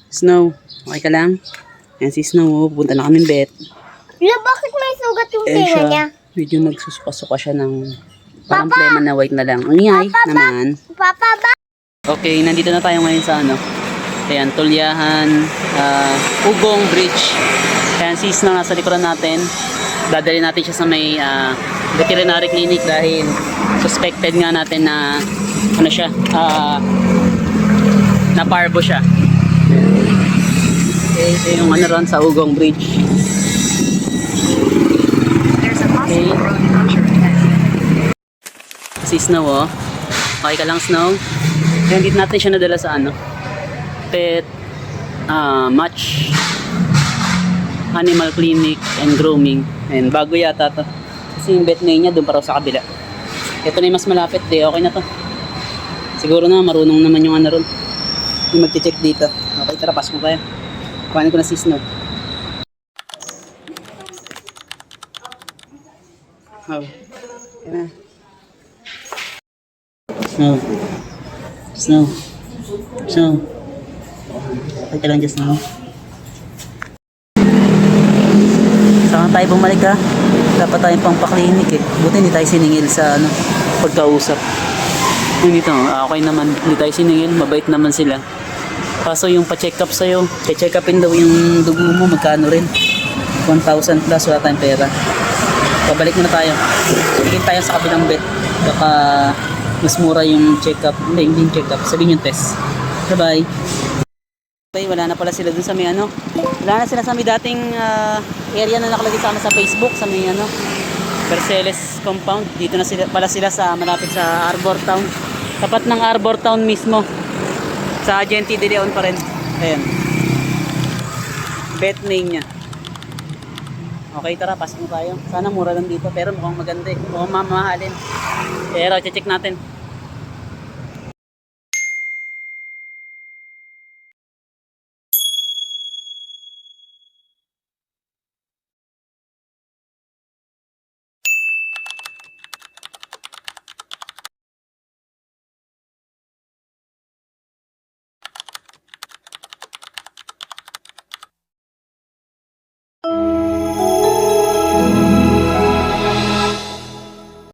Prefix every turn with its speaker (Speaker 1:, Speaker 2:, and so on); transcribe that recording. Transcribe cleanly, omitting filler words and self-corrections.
Speaker 1: Snow, okay ka lang? Yan si Snow, pupunta na kami bet.
Speaker 2: Wala, bakit may sugat yung tenga niya?
Speaker 1: Medyo nagsusuka-suka siya ng parang plema na white na lang. Ang ingay naman.
Speaker 2: Papa, ba?
Speaker 1: Okay, nandito na tayo ngayon sa ano. Ayan, Tulyahan, Ugong Bridge. Ayan, si Snow nasa likuran natin. Dadali natin siya sa may veterinary clinic dahil suspected nga natin na ano siya, na parvo siya. Okay, ito yung ano ron sa Ugong Bridge. Okay. Si Snow, oh. Okay ka lang, Snow? Kaya dito natin siya nadala sa ano, pet match animal clinic and grooming. And bago yata to kasi yung vet niya doon para sa kabila. Ito na yung mas malapit, okay na to. Siguro na marunong naman yung ano ron, yung magche-check dito. Okay, tara, pasok mo tayo. Kuhanin ko na si Snow. Oh, yan na. Snow. Snow. Snow. Okay ka lang dyan, Snow. Saan tayo bumalik, ha? Dapat tayong pang pa-clinic eh. Buti hindi tayo siningil sa ano, pagkausap. Dito, okay naman. Hindi tayo siningil. Mabait naman sila. Kaso yung pa-check up sa'yo, check upin daw yung dugo mo, magkano rin? 1,000 plus, wala tayong pera. Pabalik muna tayo. Tingin tayo sa kabilang vet. Baka mas mura yung check up. Hindi yung check up. Sabihin yung test. Bye-bye. Okay, wala na pala sila dun sa may ano. Wala na sila sa may dating area na nakalagay sa sa Facebook, sa may ano, Perseles compound. Dito na sila pala sila sa malapit sa Arbor Town. Tapat ng Arbor Town mismo. Sa Agente de Leon pa rin. Ayan. Bet name niya. Okay, tara, pasok na tayo. Sana mura lang dito, pero mukhang maganda eh. Mukhang mamahalin. Pero check natin.